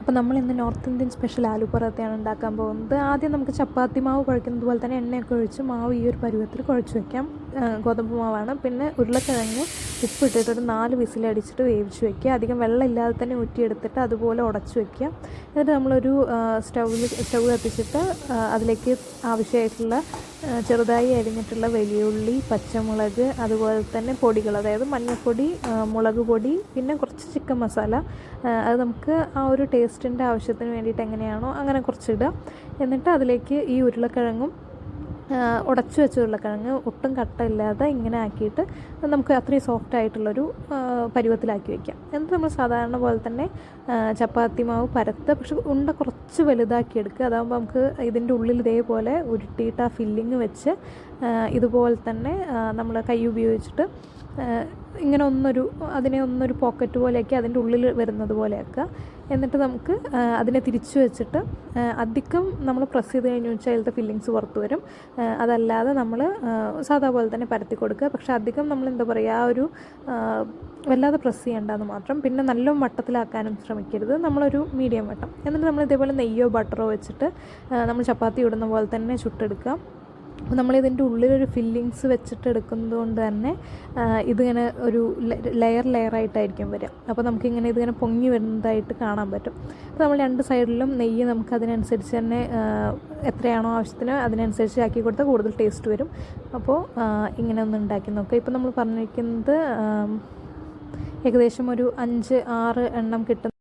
അപ്പോൾ നമ്മൾ ഇന്ന് നോർത്ത് ഇന്ത്യൻ സ്പെഷ്യൽ ആലു പൊറോട്ടയാണ് ഉണ്ടാക്കാൻ പോകുന്നത്. ആദ്യം നമുക്ക് ചപ്പാത്തി മാവ് കുഴക്കുന്നത് പോലെ തന്നെ എണ്ണയൊക്കെ ഒഴിച്ച് മാവ് ഈ ഒരു പരുവത്തിൽ കുഴച്ച് വയ്ക്കാം. ഗോതമ്പ് മാവാണ്. പിന്നെ ഉരുളക്കിഴങ്ങ് ഉപ്പിട്ടിട്ട് ഒരു 4 വിസിലടിച്ചിട്ട് വേവിച്ച് വയ്ക്കുക. അധികം വെള്ളം ഇല്ലാതെ തന്നെ ഊറ്റിയെടുത്തിട്ട് അതുപോലെ ഉടച്ച് വയ്ക്കുക. എന്നിട്ട് നമ്മളൊരു സ്റ്റൗ കത്തിച്ചിട്ട് അതിലേക്ക് ആവശ്യമായിട്ടുള്ള ചെറുതായി അരിഞ്ഞിട്ടുള്ള വലിയ ഉള്ളി, പച്ചമുളക്, അതുപോലെ തന്നെ പൊടികൾ, അതായത് മഞ്ഞൾപ്പൊടി, മുളക് പൊടി, പിന്നെ കുറച്ച് ചിക്കൻ മസാല, അത് നമുക്ക് ആ ഒരു ടേസ്റ്റിൻ്റെ ആവശ്യത്തിന് വേണ്ടിയിട്ട് എങ്ങനെയാണോ അങ്ങനെ കുറച്ചിടുക. എന്നിട്ട് അതിലേക്ക് ഈ ഉരുളക്കിഴങ്ങും ഉടച്ചു വെച്ച ഉരുളക്കിഴങ്ങ് ഒട്ടും കട്ടയില്ലാതെ ഇങ്ങനെ ആക്കിയിട്ട് നമുക്ക് അത്രയും സോഫ്റ്റായിട്ടുള്ളൊരു പരുവത്തിലാക്കി വയ്ക്കാം. എന്നിട്ട് നമ്മൾ സാധാരണ പോലെ തന്നെ ചപ്പാത്തി മാവ് പരത്തുക, പക്ഷെ ഉണ്ട കുറച്ച് വലുതാക്കി എടുക്കുക. അതാകുമ്പോൾ നമുക്ക് ഇതിൻ്റെ ഉള്ളിൽ ഇതേപോലെ ഉരുട്ടിയിട്ട് ആ ഫില്ലിങ് വെച്ച് ഇതുപോലെ തന്നെ നമ്മൾ കൈ ഉപയോഗിച്ചിട്ട് ഇങ്ങനെ അതിനെ ഒന്നൊരു പോക്കറ്റ് പോലെയാക്കി അതിൻ്റെ ഉള്ളിൽ വരുന്നത് പോലെയാക്കുക. എന്നിട്ട് നമുക്ക് അതിനെ തിരിച്ചു വെച്ചിട്ട് അധികം നമ്മൾ പ്രസ് ചെയ്ത് കഴിഞ്ഞ് വെച്ചാൽ അതിലത്തെ ഫില്ലിങ്സ് പുറത്ത് വരും. അതല്ലാതെ നമ്മൾ സാധാ പോലെ തന്നെ പരത്തി കൊടുക്കുക. പക്ഷെ അധികം നമ്മൾ എന്താ പറയുക, ആ ഒരു വല്ലാതെ പ്രസ് ചെയ്യേണ്ടെന്ന് മാത്രം. പിന്നെ നല്ല വട്ടത്തിലാക്കാനും ശ്രമിക്കരുത്, നമ്മളൊരു മീഡിയം വട്ടം. എന്നിട്ട് നമ്മൾ ഇതേപോലെ നെയ്യോ ബട്ടറോ വെച്ചിട്ട് നമ്മൾ ചപ്പാത്തി ഇടുന്ന പോലെ തന്നെ ചുട്ടെടുക്കുക. അപ്പോൾ നമ്മളിതിൻ്റെ ഉള്ളിലൊരു ഫില്ലിങ്സ് വെച്ചിട്ട് എടുക്കുന്നത് കൊണ്ട് തന്നെ ഇതിങ്ങനെ ഒരു ലെയറായിട്ടായിരിക്കും വരിക. അപ്പോൾ നമുക്കിങ്ങനെ ഇതിങ്ങനെ പൊങ്ങി വരുന്നതായിട്ട് കാണാൻ പറ്റും. അപ്പോൾ നമ്മൾ 2 സൈഡിലും നെയ്യ് നമുക്ക് അതിനനുസരിച്ച് തന്നെ എത്രയാണോ ആവശ്യത്തിന് അതിനനുസരിച്ച് ആക്കി കൊടുത്താൽ കൂടുതൽ ടേസ്റ്റ് വരും. അപ്പോൾ ഇങ്ങനെ ഒന്ന് ഉണ്ടാക്കി നോക്കുക. ഇപ്പോൾ നമ്മൾ പറഞ്ഞിരിക്കുന്നത് ഏകദേശം ഒരു 5-6 എണ്ണം കിട്ടും.